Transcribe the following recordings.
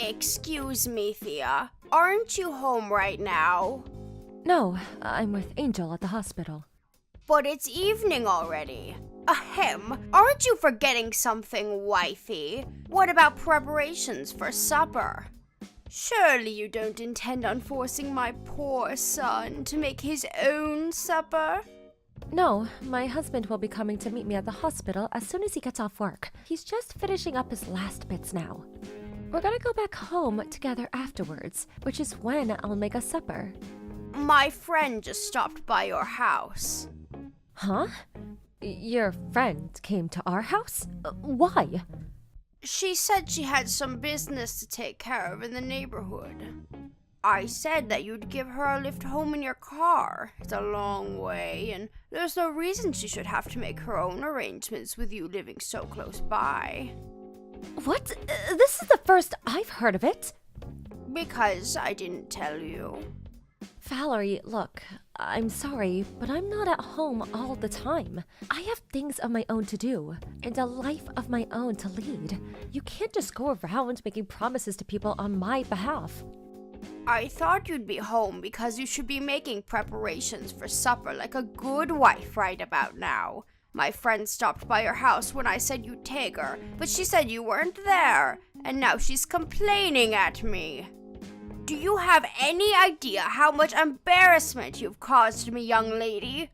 Excuse me, Thea. Aren't you home right now? No, I'm with Angel at the hospital. But it's evening already. Ahem. Aren't you forgetting something, wifey? What about preparations for supper? Surely you don't intend on forcing my poor son to make his own supper? No, my husband will be coming to meet me at the hospital as soon as he gets off work. He's just finishing up his last bits now. We're gonna go back home together afterwards, which is when I'll make us supper. My friend just stopped by your house. Huh? Your friend came to our house? Why? She said she had some business to take care of in the neighborhood. I said that you'd give her a lift home in your car. It's a long way, and there's no reason she should have to make her own arrangements with you living so close by. What? This is the first I've heard of it. Because I didn't tell you. Valerie, look, I'm sorry, but I'm not at home all the time. I have things of my own to do, and a life of my own to lead. You can't just go around making promises to people on my behalf. I thought you'd be home because you should be making preparations for supper like a good wife right about now. My friend stopped by your house when I said you'd take her, but she said you weren't there, and now she's complaining at me. Do you have any idea how much embarrassment you've caused me, young lady?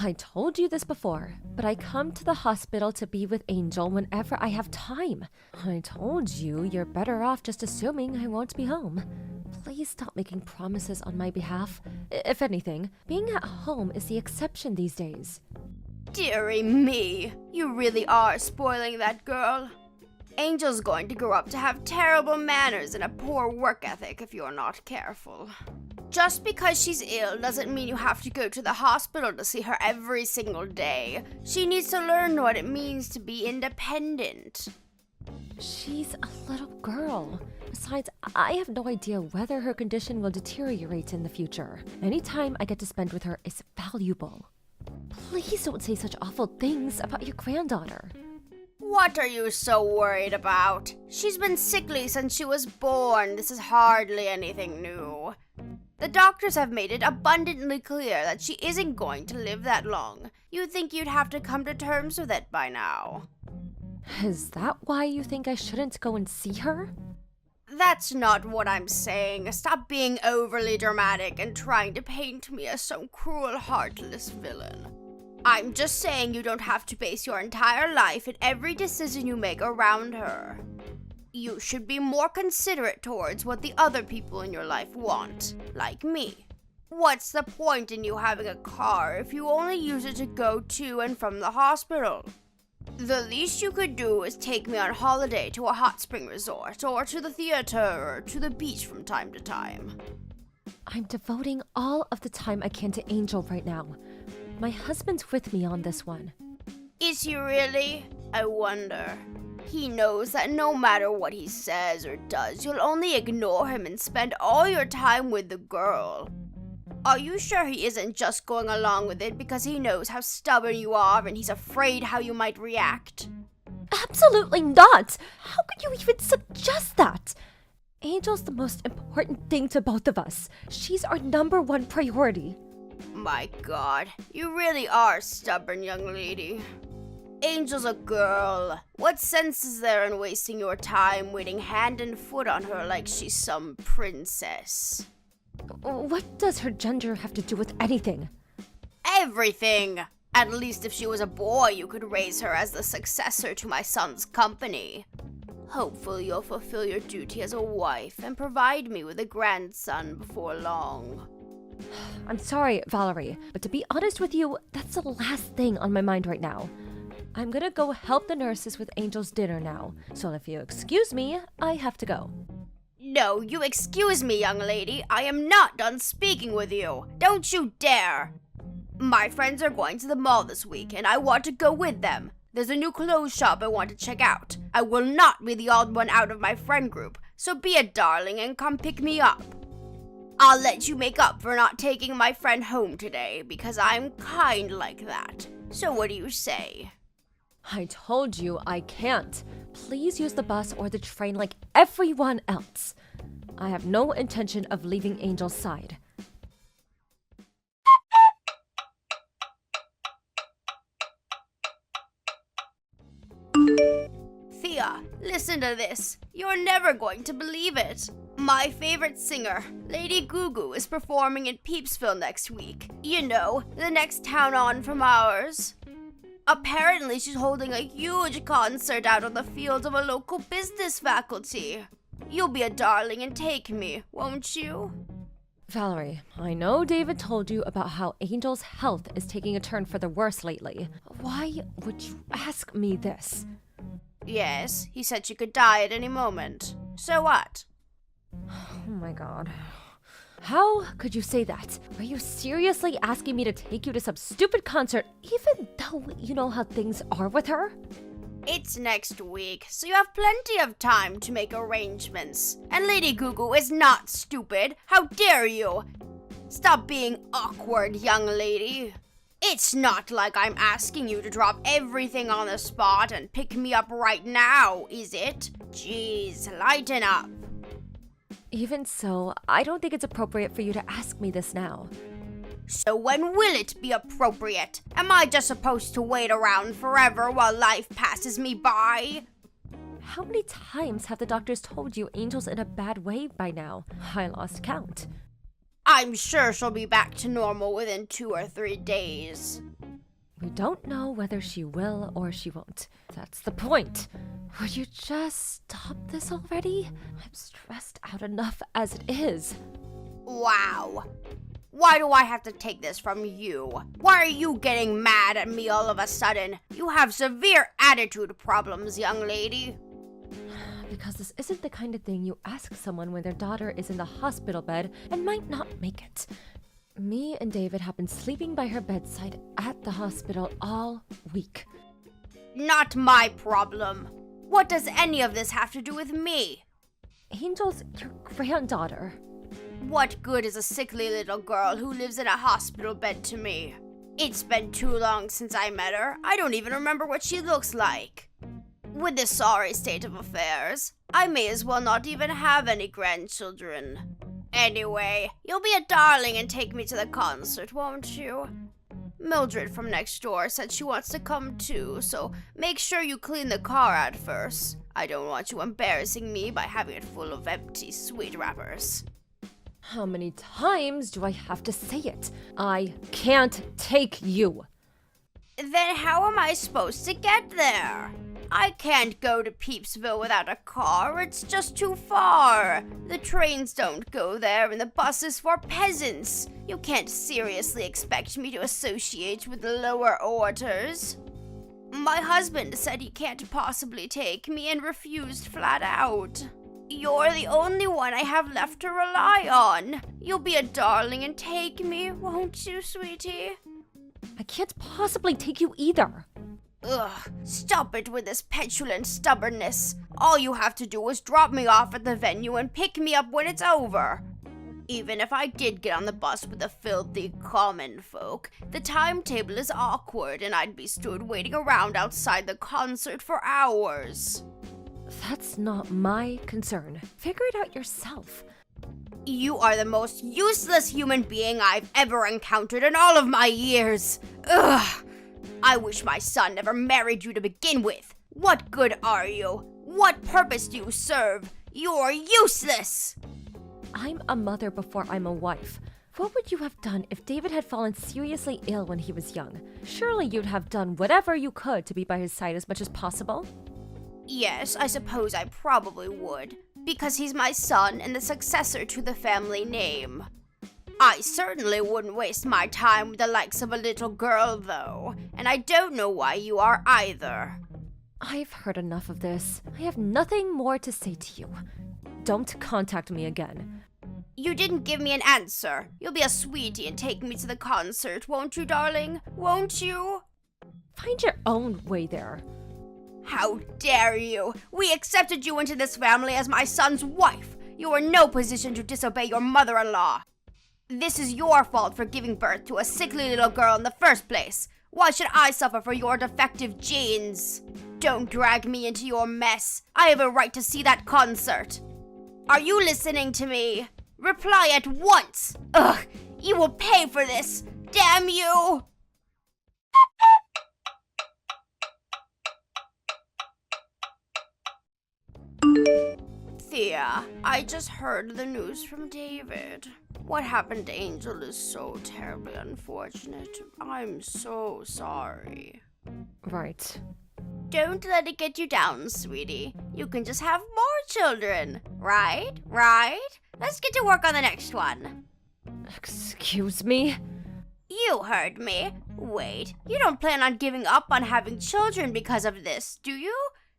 I told you this before, but I come to the hospital to be with Angel whenever I have time. I told you you're better off just assuming I won't be home. Please stop making promises on my behalf. If anything, being at home is the exception these days. Dearie me, you really are spoiling that girl. Angel's going to grow up to have terrible manners and a poor work ethic if you're not careful. Just because she's ill doesn't mean you have to go to the hospital to see her every single day. She needs to learn what it means to be independent. She's a little girl. Besides, I have no idea whether her condition will deteriorate in the future. Any time I get to spend with her is valuable. Please don't say such awful things about your granddaughter. What are you so worried about? She's been sickly since she was born. This is hardly anything new. The doctors have made it abundantly clear that she isn't going to live that long. You'd think you'd have to come to terms with it by now. Is that why you think I shouldn't go and see her? That's not what I'm saying. Stop being overly dramatic and trying to paint me as some cruel, heartless villain. I'm just saying you don't have to base your entire life and every decision you make around her. You should be more considerate towards what the other people in your life want, like me. What's the point in you having a car if you only use it to go to and from the hospital? The least you could do is take me on holiday to a hot spring resort, or to the theater, or to the beach from time to time. I'm devoting all of the time I can to Angel right now. My husband's with me on this one. Is he really? I wonder. He knows that no matter what he says or does, you'll only ignore him and spend all your time with the girl. Are you sure he isn't just going along with it because he knows how stubborn you are and he's afraid how you might react? Absolutely not! How could you even suggest that? Angel's the most important thing to both of us. She's our number one priority. My God, you really are stubborn, young lady. Angel's a girl. What sense is there in wasting your time waiting hand and foot on her like she's some princess? What does her gender have to do with anything? Everything! At least if she was a boy, you could raise her as the successor to my son's company. Hopefully you'll fulfill your duty as a wife and provide me with a grandson before long. I'm sorry, Valerie, but to be honest with you, that's the last thing on my mind right now. I'm gonna go help the nurses with Angel's dinner now, so if you excuse me, I have to go. No, you excuse me, young lady. I am not done speaking with you. Don't you dare! My friends are going to the mall this week, and I want to go with them. There's a new clothes shop I want to check out. I will not be the odd one out of my friend group, so be a darling and come pick me up. I'll let you make up for not taking my friend home today, because I'm kind like that. So what do you say? I told you I can't. Please use the bus or the train like everyone else. I have no intention of leaving Angel's side. Thea, listen to this. You're never going to believe it. My favorite singer, Lady Gugu, is performing in Peepsville next week. You know, the next town on from ours. Apparently, she's holding a huge concert out on the fields of a local business faculty. You'll be a darling and take me, won't you? Valerie, I know David told you about how Angel's health is taking a turn for the worse lately. Why would you ask me this? Yes, he said she could die at any moment. So what? Oh my god. How could you say that? Are you seriously asking me to take you to some stupid concert even though you know how things are with her? It's next week, so you have plenty of time to make arrangements. And Lady Gugu is not stupid. How dare you? Stop being awkward, young lady. It's not like I'm asking you to drop everything on the spot and pick me up right now, is it? Jeez, lighten up. Even so, I don't think it's appropriate for you to ask me this now. So when will it be appropriate? Am I just supposed to wait around forever while life passes me by? How many times have the doctors told you Angel's in a bad way by now? I lost count. I'm sure she'll be back to normal within 2 or 3 days. We don't know whether she will or she won't. That's the point. Would you just stop this already? I'm stressed out enough as it is. Wow. Why do I have to take this from you? Why are you getting mad at me all of a sudden? You have severe attitude problems, young lady. Because this isn't the kind of thing you ask someone when their daughter is in the hospital bed and might not make it. Me and David have been sleeping by her bedside at the hospital all week. Not my problem. What does any of this have to do with me? Angel's your granddaughter. What good is a sickly little girl who lives in a hospital bed to me? It's been too long since I met her. I don't even remember what she looks like. With this sorry state of affairs, I may as well not even have any grandchildren. Anyway, you'll be a darling and take me to the concert, won't you? Mildred from next door said she wants to come too, so make sure you clean the car out first. I don't want you embarrassing me by having it full of empty sweet wrappers. How many times do I have to say it? I can't take you. Then how am I supposed to get there? I can't go to Peepsville without a car. It's just too far. The trains don't go there and the bus is for peasants. You can't seriously expect me to associate with the lower orders. My husband said he can't possibly take me and refused flat out. You're the only one I have left to rely on. You'll be a darling and take me, won't you, sweetie? I can't possibly take you either. Ugh, stop it with this petulant stubbornness. All you have to do is drop me off at the venue and pick me up when it's over. Even if I did get on the bus with the filthy common folk, the timetable is awkward and I'd be stood waiting around outside the concert for hours. That's not my concern. Figure it out yourself. You are the most useless human being I've ever encountered in all of my years. Ugh! I wish my son never married you to begin with. What good are you? What purpose do you serve? You're useless! I'm a mother before I'm a wife. What would you have done if David had fallen seriously ill when he was young? Surely you'd have done whatever you could to be by his side as much as possible. Yes, I suppose I probably would, because he's my son and the successor to the family name. I certainly wouldn't waste my time with the likes of a little girl, though, and I don't know why you are either. I've heard enough of this. I have nothing more to say to you. Don't contact me again. You didn't give me an answer. You'll be a sweetie and take me to the concert, won't you, darling? Won't you? Find your own way there. How dare you! We accepted you into this family as my son's wife. You are in no position to disobey your mother-in-law. This is your fault for giving birth to a sickly little girl in the first place. Why should I suffer for your defective genes? Don't drag me into your mess. I have a right to see that concert. Are you listening to me? Reply at once. Ugh, you will pay for this. Damn you! Thea, I just heard the news from David. What happened to Angel is so terribly unfortunate. I'm so sorry. Right. Don't let it get you down, sweetie. You can just have more children. Right? Right? Let's get to work on the next one. Excuse me? You heard me. Wait, you don't plan on giving up on having children because of this, do you?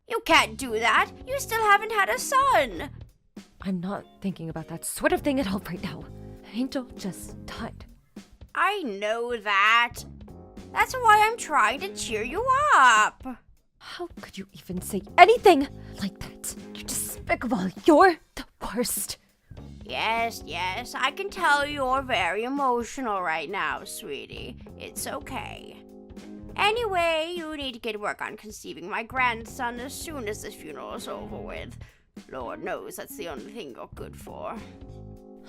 You can't do that. You still haven't had a son. I'm not thinking about that sort of thing at all right now. Angel just died. I know that. That's why I'm trying to cheer you up. How could you even say anything like that? You're despicable. You're the worst. Yes, I can tell you're very emotional right now, sweetie. It's okay. Anyway, you need to get work on conceiving my grandson as soon as this funeral is over with. Lord knows that's the only thing you're good for.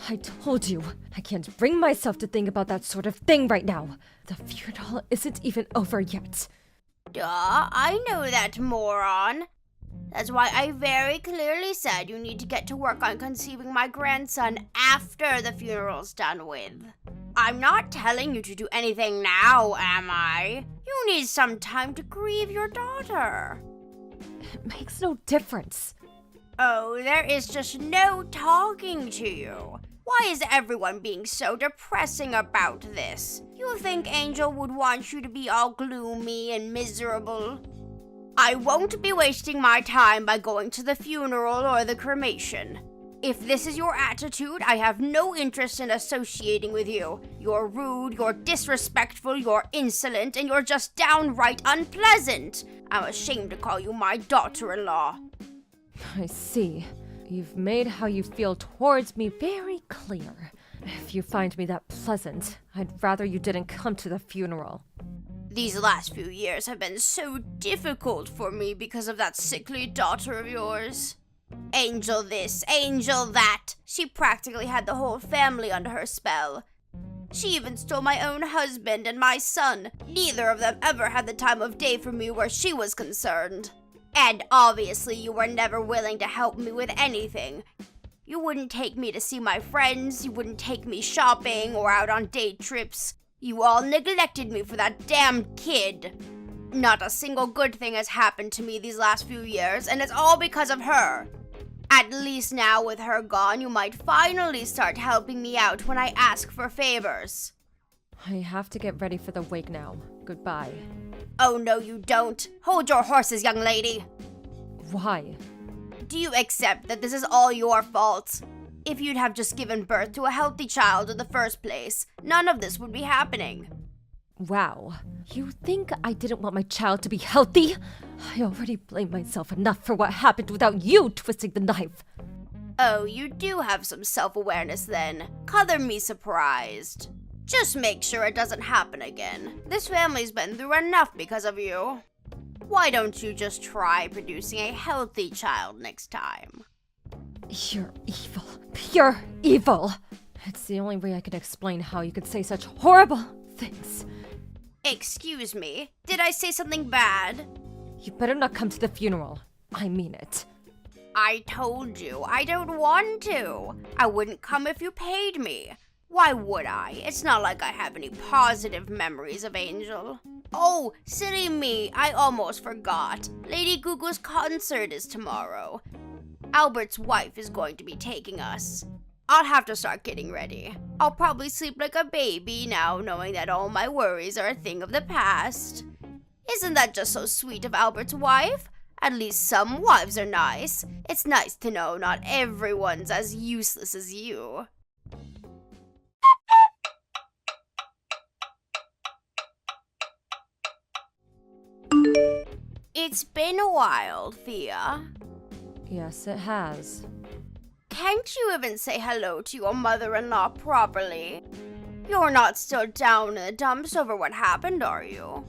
I told you, I can't bring myself to think about that sort of thing right now. The funeral isn't even over yet. Duh, I know that, moron. That's why I very clearly said you need to get to work on conceiving my grandson after the funeral's done with. I'm not telling you to do anything now, am I? You need some time to grieve your daughter. It makes no difference. Oh, there is just no talking to you. Why is everyone being so depressing about this? You think Angel would want you to be all gloomy and miserable? I won't be wasting my time by going to the funeral or the cremation. If this is your attitude, I have no interest in associating with you. You're rude, you're disrespectful, you're insolent, and you're just downright unpleasant. I'm ashamed to call you my daughter-in-law. I see. You've made how you feel towards me very clear. If you find me that pleasant, I'd rather you didn't come to the funeral. These last few years have been so difficult for me because of that sickly daughter of yours. Angel this, Angel that. She practically had the whole family under her spell. She even stole my own husband and my son. Neither of them ever had the time of day for me where she was concerned. And obviously you were never willing to help me with anything. You wouldn't take me to see my friends, you wouldn't take me shopping or out on day trips. You all neglected me for that damn kid. Not a single good thing has happened to me these last few years, and it's all because of her. At least now with her gone, you might finally start helping me out when I ask for favors. I have to get ready for the wake now. Goodbye. Oh, no, you don't. Hold your horses, young lady. Why? Do you accept that this is all your fault? If you'd have just given birth to a healthy child in the first place, none of this would be happening. Wow. You think I didn't want my child to be healthy? I already blame myself enough for what happened without you twisting the knife. Oh, you do have some self-awareness then. Color me surprised. Just make sure it doesn't happen again. This family's been through enough because of you. Why don't you just try producing a healthy child next time? You're evil. Pure evil. It's the only way I can explain how you could say such horrible things. Excuse me, did I say something bad? You better not come to the funeral. I mean it. I told you, I don't want to. I wouldn't come if you paid me. Why would I? It's not like I have any positive memories of Angel. Oh, silly me, I almost forgot. Lady Gugu's concert is tomorrow. Albert's wife is going to be taking us. I'll have to start getting ready. I'll probably sleep like a baby now, knowing that all my worries are a thing of the past. Isn't that just so sweet of Albert's wife? At least some wives are nice. It's nice to know not everyone's as useless as you. It's been a while, Thea. Yes, it has. Can't you even say hello to your mother-in-law properly? You're not still down in the dumps over what happened, are you?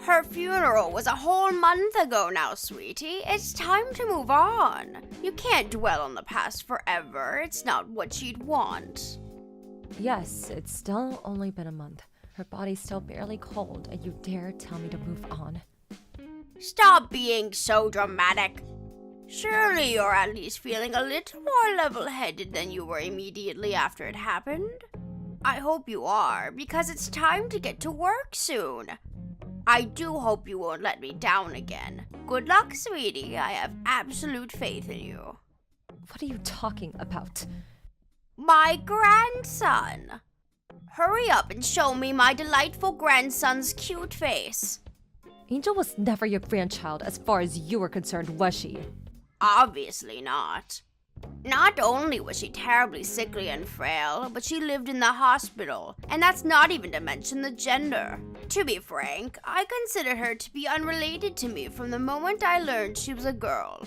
Her funeral was a whole month ago now, sweetie. It's time to move on. You can't dwell on the past forever. It's not what she'd want. Yes, it's still only been a month. Her body's still barely cold, and you dare tell me to move on. Stop being so dramatic. Surely you're at least feeling a little more level-headed than you were immediately after it happened. I hope you are, because it's time to get to work soon. I do hope you won't let me down again. Good luck, sweetie. I have absolute faith in you. What are you talking about? My grandson. Hurry up and show me my delightful grandson's cute face. Angel was never your grandchild as far as you were concerned, was she? Obviously not. Not only was she terribly sickly and frail, but she lived in the hospital, and that's not even to mention the gender. To be frank, I considered her to be unrelated to me from the moment I learned she was a girl.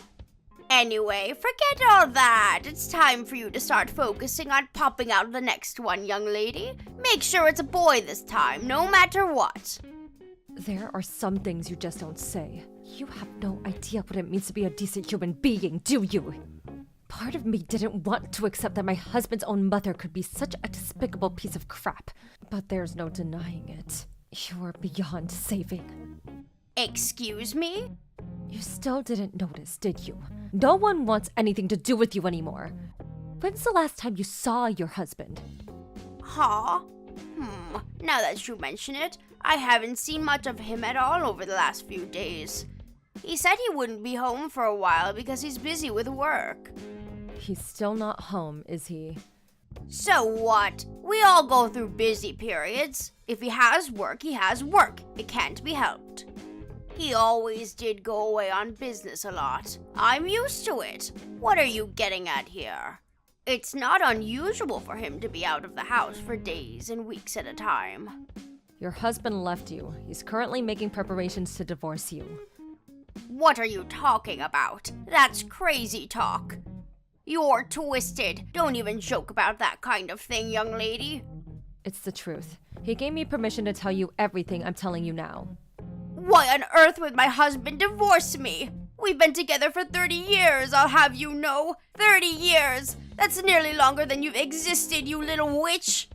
Anyway, forget all that. It's time for you to start focusing on popping out the next one, young lady. Make sure it's a boy this time, no matter what. There are some things you just don't say. You have no idea what it means to be a decent human being, do you? Part of me didn't want to accept that my husband's own mother could be such a despicable piece of crap, but there's no denying it. You're beyond saving. Excuse me? You still didn't notice, did you? No one wants anything to do with you anymore. When's the last time you saw your husband? Huh? Now that you mention it, I haven't seen much of him at all over the last few days. He said he wouldn't be home for a while because he's busy with work. He's still not home, is he? So what? We all go through busy periods. If he has work, he has work. It can't be helped. He always did go away on business a lot. I'm used to it. What are you getting at here? It's not unusual for him to be out of the house for days and weeks at a time. Your husband left you. He's currently making preparations to divorce you. What are you talking about? That's crazy talk. You're twisted. Don't even joke about that kind of thing, young lady. It's the truth. He gave me permission to tell you everything I'm telling you now. Why on earth would my husband divorce me? We've been together for 30 years, I'll have you know. 30 years! That's nearly longer than you've existed, you little witch!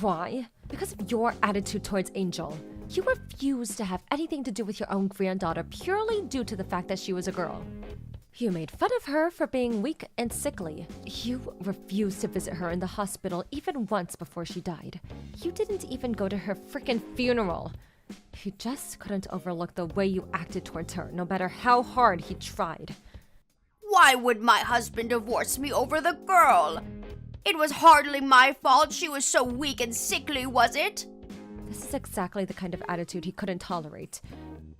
Why? Because of your attitude towards Angel. You refused to have anything to do with your own granddaughter purely due to the fact that she was a girl. You made fun of her for being weak and sickly. You refused to visit her in the hospital even once before she died. You didn't even go to her frickin' funeral. You just couldn't overlook the way you acted towards her, no matter how hard he tried. Why would my husband divorce me over the girl? It was hardly my fault she was so weak and sickly, was it? This is exactly the kind of attitude he couldn't tolerate.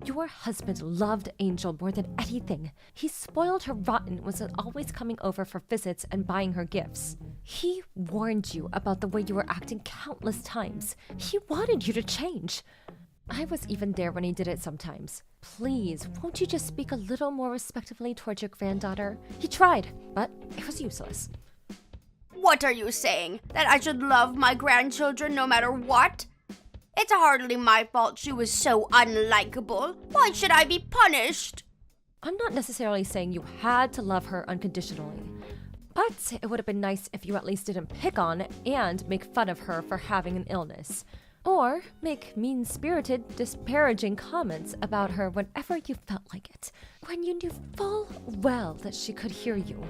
Your husband loved Angel more than anything. He spoiled her rotten, was always coming over for visits and buying her gifts. He warned you about the way you were acting countless times. He wanted you to change. I was even there when he did it sometimes. Please, won't you just speak a little more respectfully towards your granddaughter? He tried, but it was useless. What are you saying? That I should love my grandchildren no matter what? It's hardly my fault she was so unlikable. Why should I be punished? I'm not necessarily saying you had to love her unconditionally, but it would have been nice if you at least didn't pick on and make fun of her for having an illness. Or make mean-spirited, disparaging comments about her whenever you felt like it, when you knew full well that she could hear you.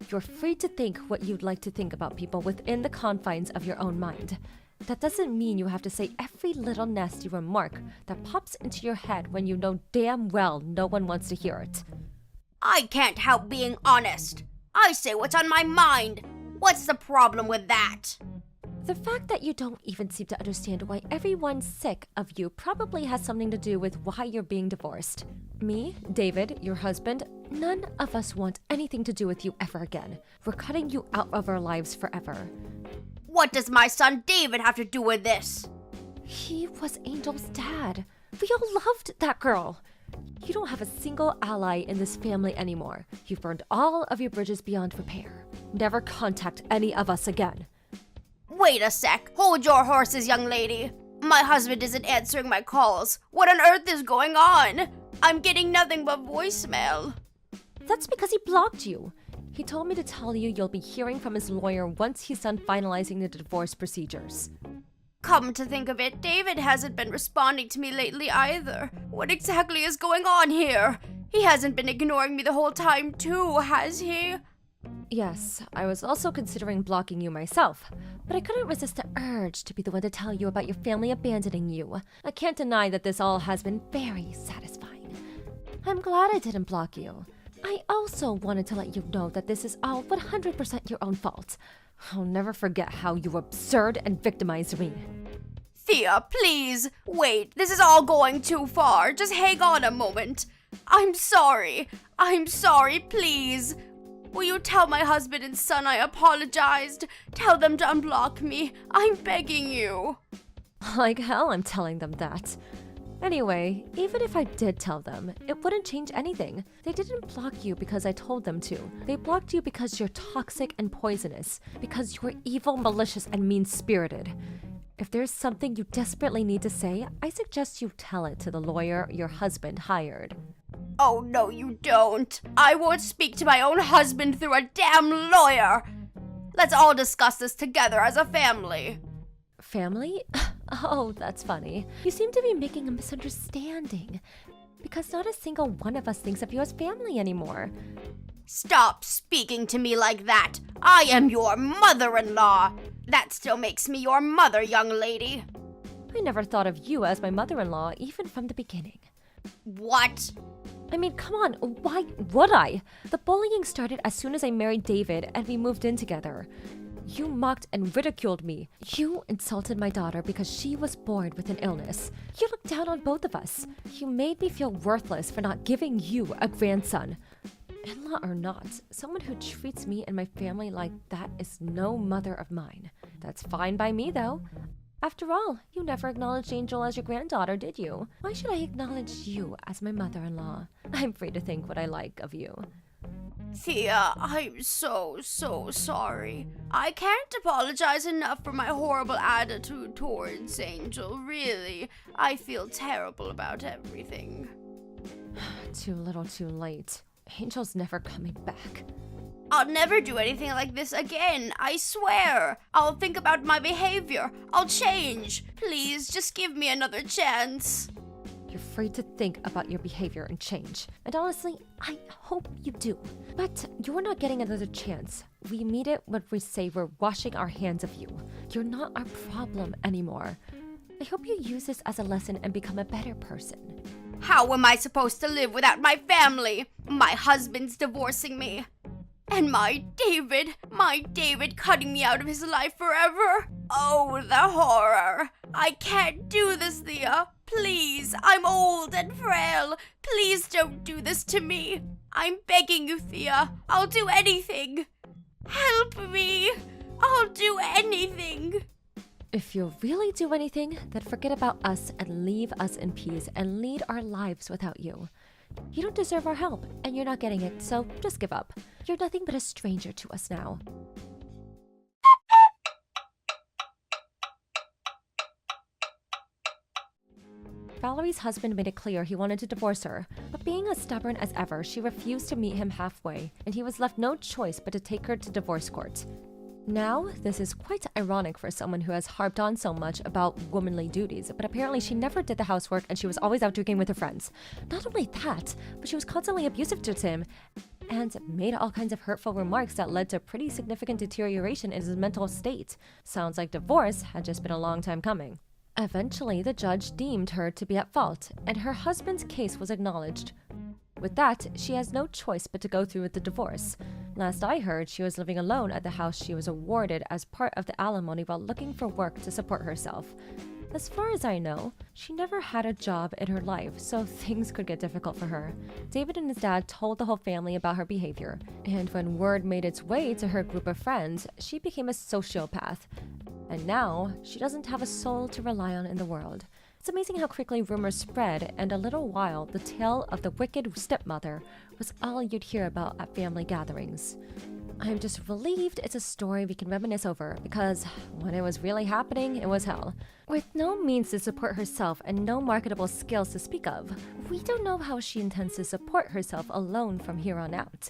You're free to think what you'd like to think about people within the confines of your own mind. That doesn't mean you have to say every little nasty remark that pops into your head when you know damn well no one wants to hear it. I can't help being honest. I say what's on my mind. What's the problem with that? The fact that you don't even seem to understand why everyone's sick of you probably has something to do with why you're being divorced. Me, David, your husband, none of us want anything to do with you ever again. We're cutting you out of our lives forever. What does my son David have to do with this? He was Angel's dad. We all loved that girl. You don't have a single ally in this family anymore. You've burned all of your bridges beyond repair. Never contact any of us again. Wait a sec. Hold your horses, young lady. My husband isn't answering my calls. What on earth is going on? I'm getting nothing but voicemail. That's because he blocked you. He told me to tell you you'll be hearing from his lawyer once he's done finalizing the divorce procedures. Come to think of it, David hasn't been responding to me lately either. What exactly is going on here? He hasn't been ignoring me the whole time too, has he? Yes, I was also considering blocking you myself, but I couldn't resist the urge to be the one to tell you about your family abandoning you. I can't deny that this all has been very satisfying. I'm glad I didn't block you. I also wanted to let you know that this is all 100% your own fault. I'll never forget how you absurd and victimized me. Thea, please. Wait, this is all going too far. Just hang on a moment. I'm sorry. I'm sorry, please. Will you tell my husband and son I apologized? Tell them to unblock me. I'm begging you. Like hell I'm telling them that. Anyway, even if I did tell them, it wouldn't change anything. They didn't block you because I told them to. They blocked you because you're toxic and poisonous, because you're evil, malicious, and mean-spirited. If there's something you desperately need to say, I suggest you tell it to the lawyer your husband hired. Oh, no, you don't. I won't speak to my own husband through a damn lawyer. Let's all discuss this together as a family. Family? Oh, that's funny. You seem to be making a misunderstanding. Because not a single one of us thinks of you as family anymore. Stop speaking to me like that. I am your mother-in-law. That still makes me your mother, young lady. I never thought of you as my mother-in-law, even from the beginning. What? I mean, come on, why would I? The bullying started as soon as I married David and we moved in together. You mocked and ridiculed me. You insulted my daughter because she was born with an illness. You looked down on both of us. You made me feel worthless for not giving you a grandson. In-law or not, someone who treats me and my family like that is no mother of mine. That's fine by me, though. After all, you never acknowledged Angel as your granddaughter, did you? Why should I acknowledge you as my mother-in-law? I'm free to think what I like of you. Thea, I'm so sorry. I can't apologize enough for my horrible attitude towards Angel, really. I feel terrible about everything. Too little too late. Angel's never coming back. I'll never do anything like this again, I swear. I'll think about my behavior. I'll change. Please, just give me another chance. You're free to think about your behavior and change. And honestly, I hope you do. But you're not getting another chance. We mean it when we say we're washing our hands of you. You're not our problem anymore. I hope you use this as a lesson and become a better person. How am I supposed to live without my family? My husband's divorcing me. And my David cutting me out of his life forever. Oh, the horror. I can't do this, Thea. Please, I'm old and frail. Please don't do this to me. I'm begging you, Thea. I'll do anything. Help me. I'll do anything. If you'll really do anything, then forget about us and leave us in peace and lead our lives without you. You don't deserve our help, and you're not getting it, so just give up. You're nothing but a stranger to us now. Valerie's husband made it clear he wanted to divorce her, but being as stubborn as ever, she refused to meet him halfway, and he was left no choice but to take her to divorce court. Now, this is quite ironic for someone who has harped on so much about womanly duties, but apparently she never did the housework and she was always out drinking with her friends. Not only that, but she was constantly abusive to Tim and made all kinds of hurtful remarks that led to pretty significant deterioration in his mental state. Sounds like divorce had just been a long time coming. Eventually, the judge deemed her to be at fault, and her husband's case was acknowledged. With that, she has no choice but to go through with the divorce. Last I heard, she was living alone at the house she was awarded as part of the alimony while looking for work to support herself. As far as I know, she never had a job in her life, so things could get difficult for her. David and his dad told the whole family about her behavior, and when word made its way to her group of friends, she became a sociopath. And now, she doesn't have a soul to rely on in the world. It's amazing how quickly rumors spread, and a little while, the tale of the wicked stepmother was all you'd hear about at family gatherings. I'm just relieved it's a story we can reminisce over, because when it was really happening, it was hell. With no means to support herself and no marketable skills to speak of, we don't know how she intends to support herself alone from here on out.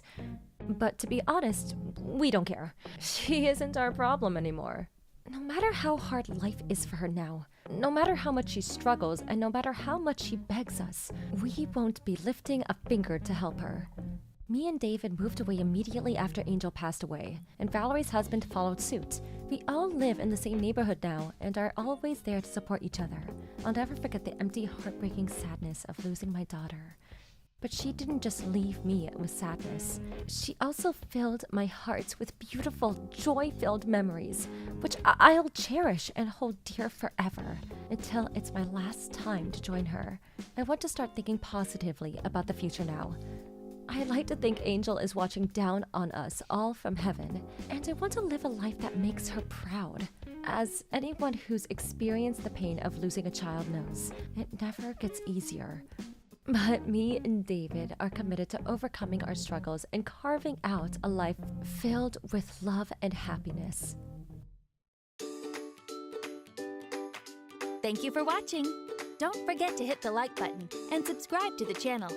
But to be honest, we don't care. She isn't our problem anymore. No matter how hard life is for her now, no matter how much she struggles, and no matter how much she begs us, we won't be lifting a finger to help her. Me and David moved away immediately after Angel passed away, and Valerie's husband followed suit. We all live in the same neighborhood now and are always there to support each other. I'll never forget the empty, heartbreaking sadness of losing my daughter. But she didn't just leave me with sadness. She also filled my heart with beautiful, joy-filled memories, which I'll cherish and hold dear forever until it's my last time to join her. I want to start thinking positively about the future now. I like to think Angel is watching down on us all from heaven, and I want to live a life that makes her proud. As anyone who's experienced the pain of losing a child knows, it never gets easier. But me and David are committed to overcoming our struggles and carving out a life filled with love and happiness. Thank you for watching. Don't forget to hit the like button and subscribe to the channel.